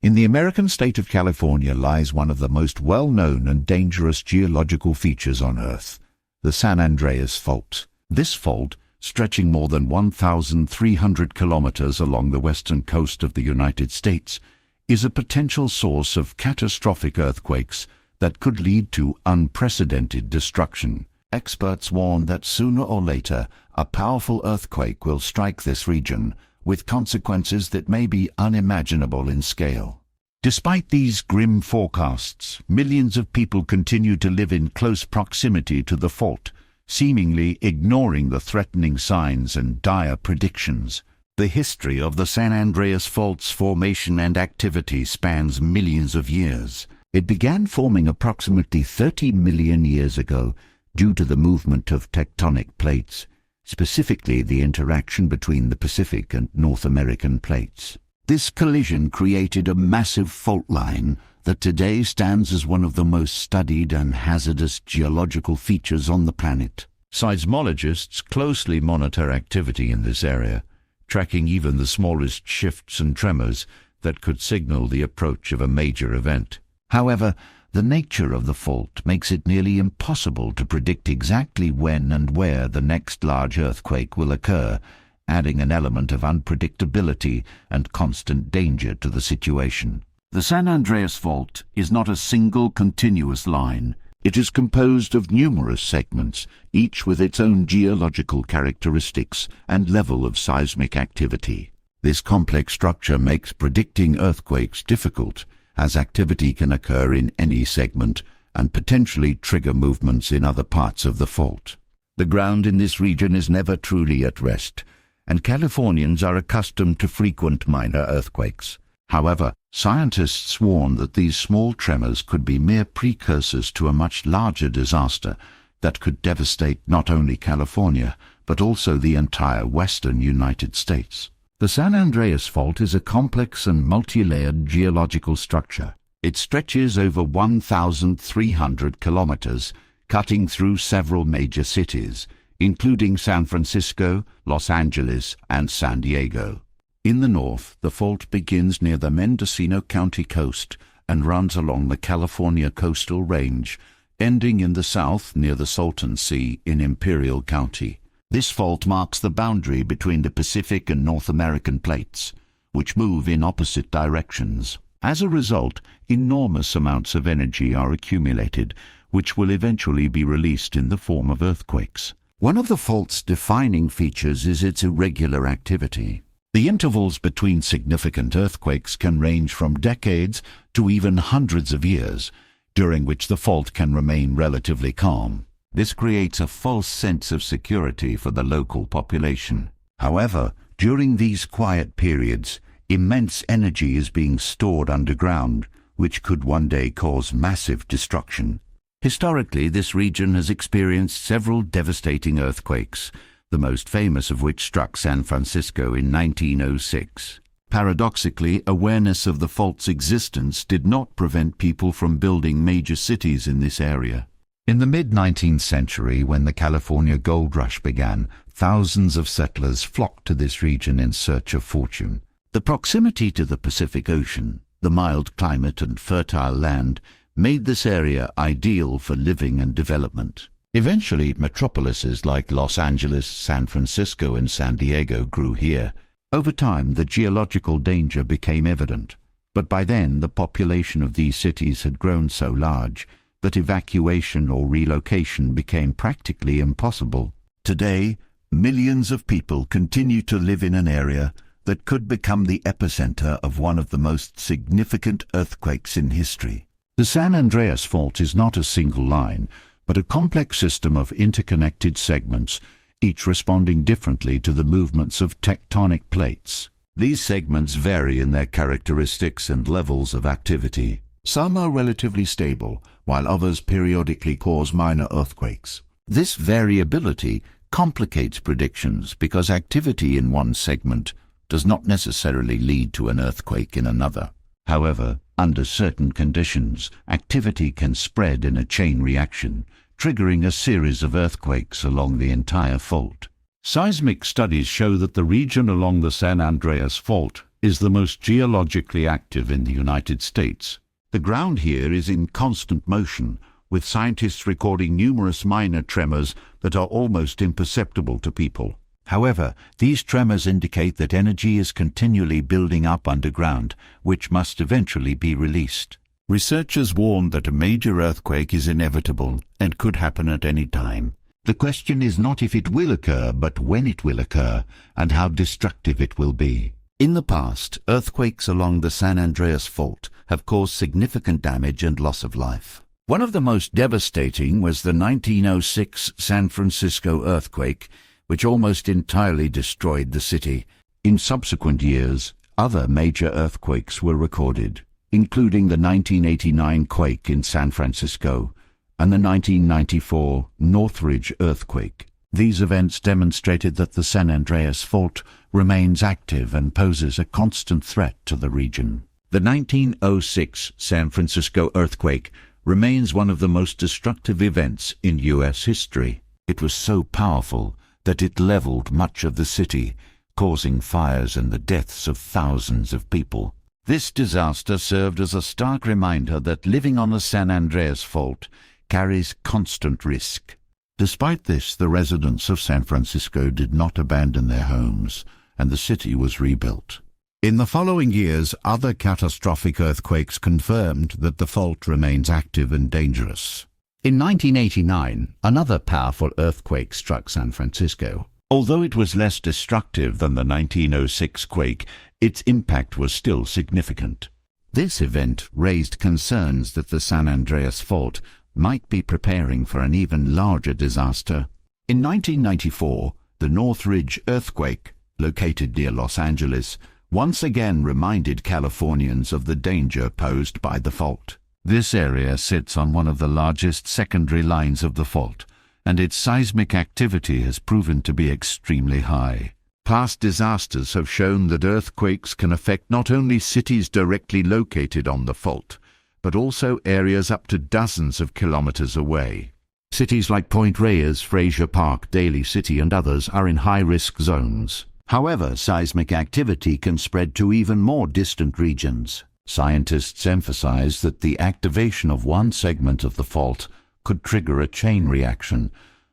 In the American state of California lies one of the most well-known and dangerous geological features on Earth, the San Andreas Fault. This fault, stretching more than 1,300 kilometers along the western coast of the United States, is a potential source of catastrophic earthquakes that could lead to unprecedented destruction. Experts warn that sooner or later a powerful earthquake will strike this region, with consequences that may be unimaginable in scale. Despite these grim forecasts, millions of people continue to live in close proximity to the fault, seemingly ignoring the threatening signs and dire predictions. The history of the San Andreas Fault's formation and activity spans millions of years. It began forming approximately 30 million years ago due to the movement of tectonic plates, specifically the interaction between the Pacific and North American plates. This collision created a massive fault line that today stands as one of the most studied and hazardous geological features on the planet. Seismologists closely monitor activity in this area, tracking even the smallest shifts and tremors that could signal the approach of a major event. However, the nature of the fault makes it nearly impossible to predict exactly when and where the next large earthquake will occur, adding an element of unpredictability and constant danger to the situation. The San Andreas Fault is not a single continuous line. It is composed of numerous segments, each with its own geological characteristics and level of seismic activity. This complex structure makes predicting earthquakes difficult, as activity can occur in any segment and potentially trigger movements in other parts of the fault. The ground in this region is never truly at rest, and Californians are accustomed to frequent minor earthquakes. However, scientists warn that these small tremors could be mere precursors to a much larger disaster that could devastate not only California, but also the entire western United States. The San Andreas Fault is a complex and multi-layered geological structure. It stretches over 1,300 kilometers, cutting through several major cities, including San Francisco, Los Angeles, and San Diego. In the north, the fault begins near the Mendocino County coast and runs along the California coastal range, ending in the south near the Salton Sea in Imperial County. This fault marks the boundary between the Pacific and North American plates, which move in opposite directions. As a result, enormous amounts of energy are accumulated, which will eventually be released in the form of earthquakes. One of the fault's defining features is its irregular activity. The intervals between significant earthquakes can range from decades to even hundreds of years, during which the fault can remain relatively calm. This creates a false sense of security for the local population. However, during these quiet periods, immense energy is being stored underground, which could one day cause massive destruction. Historically, this region has experienced several devastating earthquakes, the most famous of which struck San Francisco in 1906. Paradoxically, awareness of the fault's existence did not prevent people from building major cities in this area. In the mid-19th century, when the California gold rush began, thousands of settlers flocked to this region in search of fortune. The proximity to the Pacific Ocean, the mild climate and fertile land made this area ideal for living and development. Eventually, metropolises like Los Angeles, San Francisco, and San Diego grew here. Over time, the geological danger became evident, but by then the population of these cities had grown so large that evacuation or relocation became practically impossible. Today, millions of people continue to live in an area that could become the epicenter of one of the most significant earthquakes in history. The San Andreas Fault is not a single line, but a complex system of interconnected segments, each responding differently to the movements of tectonic plates. These segments vary in their characteristics and levels of activity. Some are relatively stable, while others periodically cause minor earthquakes. This variability complicates predictions because activity in one segment does not necessarily lead to an earthquake in another. However, under certain conditions, activity can spread in a chain reaction, triggering a series of earthquakes along the entire fault. Seismic studies show that the region along the San Andreas Fault is the most geologically active in the United States. The ground here is in constant motion, with scientists recording numerous minor tremors that are almost imperceptible to people. However, these tremors indicate that energy is continually building up underground, which must eventually be released. Researchers warn that a major earthquake is inevitable and could happen at any time. The question is not if it will occur, but when it will occur, and how destructive it will be. In the past, earthquakes along the San Andreas Fault have caused significant damage and loss of life. One of the most devastating was the 1906 San Francisco earthquake, which almost entirely destroyed the city. In subsequent years, other major earthquakes were recorded, including the 1989 quake in San Francisco and the 1994 Northridge earthquake. These events demonstrated that the San Andreas Fault remains active and poses a constant threat to the region. The 1906 San Francisco earthquake remains one of the most destructive events in U.S. history. It was so powerful that it leveled much of the city, causing fires and the deaths of thousands of people. This disaster served as a stark reminder that living on the San Andreas Fault carries constant risk. Despite this, the residents of San Francisco did not abandon their homes, and the city was rebuilt. In the following years, other catastrophic earthquakes confirmed that the fault remains active and dangerous. In 1989, another powerful earthquake struck San Francisco. Although it was less destructive than the 1906 quake, its impact was still significant. This event raised concerns that the San Andreas Fault might be preparing for an even larger disaster. In 1994, the Northridge earthquake, located near Los Angeles, once again reminded Californians of the danger posed by the fault. This area sits on one of the largest secondary lines of the fault, and its seismic activity has proven to be extremely high. Past disasters have shown that earthquakes can affect not only cities directly located on the fault, but also areas up to dozens of kilometers away. Cities like Point Reyes, Frazier Park, Daly City and others are in high-risk zones. However, seismic activity can spread to even more distant regions. Scientists emphasize that the activation of one segment of the fault could trigger a chain reaction,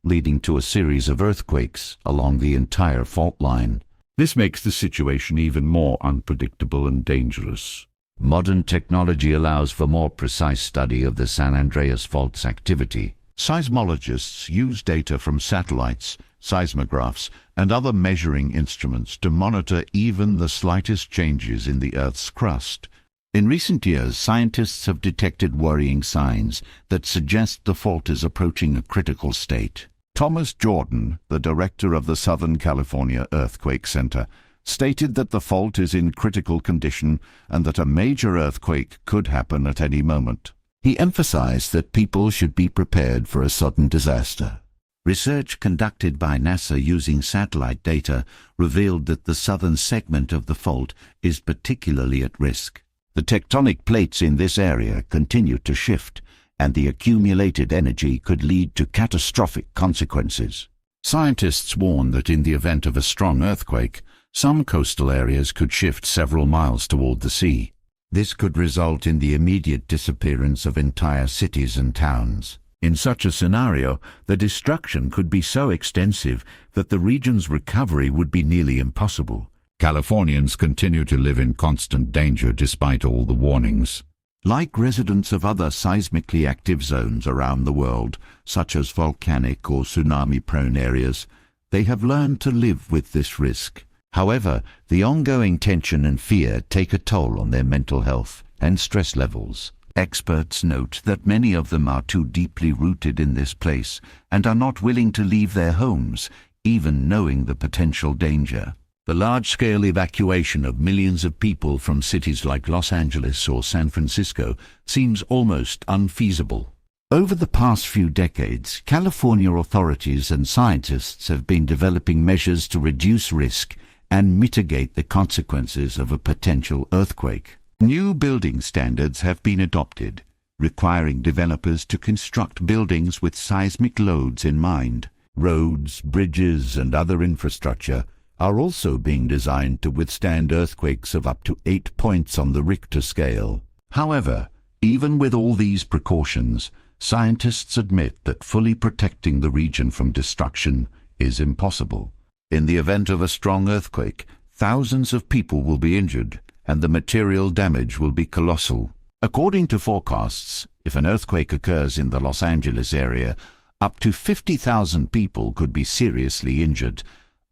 leading to a series of earthquakes along the entire fault line. This makes the situation even more unpredictable and dangerous. Modern technology allows for more precise study of the San Andreas Fault's activity. Seismologists use data from satellites, seismographs, and other measuring instruments to monitor even the slightest changes in the Earth's crust. In recent years, scientists have detected worrying signs that suggest the fault is approaching a critical state. Thomas Jordan, the director of the Southern California Earthquake Center, stated that the fault is in critical condition and that a major earthquake could happen at any moment. He emphasized that people should be prepared for a sudden disaster. Research conducted by NASA using satellite data revealed that the southern segment of the fault is particularly at risk. The tectonic plates in this area continue to shift, and the accumulated energy could lead to catastrophic consequences. Scientists warn that in the event of a strong earthquake, some coastal areas could shift several miles toward the sea. This could result in the immediate disappearance of entire cities and towns. In such a scenario, the destruction could be so extensive that the region's recovery would be nearly impossible. Californians continue to live in constant danger despite all the warnings. Like residents of other seismically active zones around the world, such as volcanic or tsunami-prone areas, they have learned to live with this risk. However, the ongoing tension and fear take a toll on their mental health and stress levels. Experts note that many of them are too deeply rooted in this place and are not willing to leave their homes, even knowing the potential danger. The large-scale evacuation of millions of people from cities like Los Angeles or San Francisco seems almost unfeasible. Over the past few decades, California authorities and scientists have been developing measures to reduce risk and mitigate the consequences of a potential earthquake. New building standards have been adopted, requiring developers to construct buildings with seismic loads in mind. Roads, bridges, and other infrastructure are also being designed to withstand earthquakes of up to 8 points on the Richter scale. However, even with all these precautions, scientists admit that fully protecting the region from destruction is impossible. In the event of a strong earthquake, thousands of people will be injured, and the material damage will be colossal. According to forecasts, if an earthquake occurs in the Los Angeles area, up to 50,000 people could be seriously injured,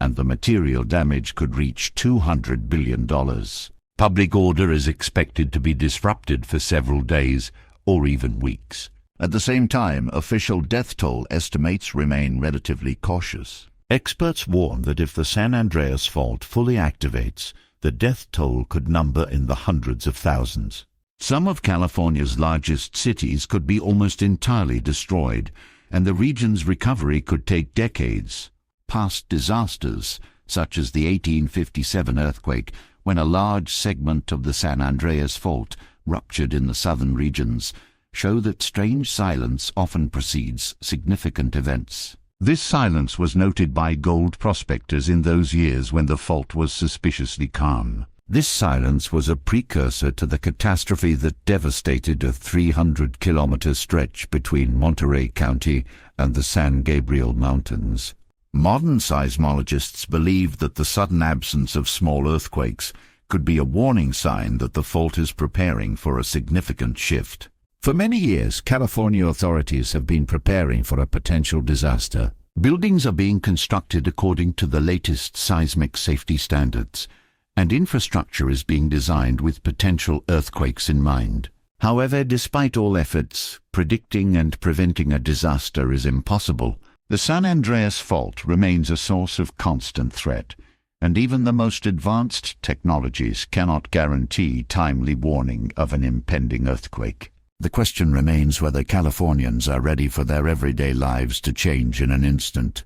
and the material damage could reach $200 billion. Public order is expected to be disrupted for several days or even weeks. At the same time, official death toll estimates remain relatively cautious. Experts warn that if the San Andreas Fault fully activates, the death toll could number in the hundreds of thousands. Some of California's largest cities could be almost entirely destroyed, and the region's recovery could take decades. Past disasters, such as the 1857 earthquake, when a large segment of the San Andreas Fault ruptured in the southern regions, show that strange silence often precedes significant events. This silence was noted by gold prospectors in those years when the fault was suspiciously calm. This silence was a precursor to the catastrophe that devastated a 300-kilometer stretch between Monterey County and the San Gabriel Mountains. Modern seismologists believe that the sudden absence of small earthquakes could be a warning sign that the fault is preparing for a significant shift. For many years, California authorities have been preparing for a potential disaster. Buildings are being constructed according to the latest seismic safety standards, and infrastructure is being designed with potential earthquakes in mind. However, despite all efforts, predicting and preventing a disaster is impossible. The San Andreas Fault remains a source of constant threat, and even the most advanced technologies cannot guarantee timely warning of an impending earthquake. The question remains whether Californians are ready for their everyday lives to change in an instant.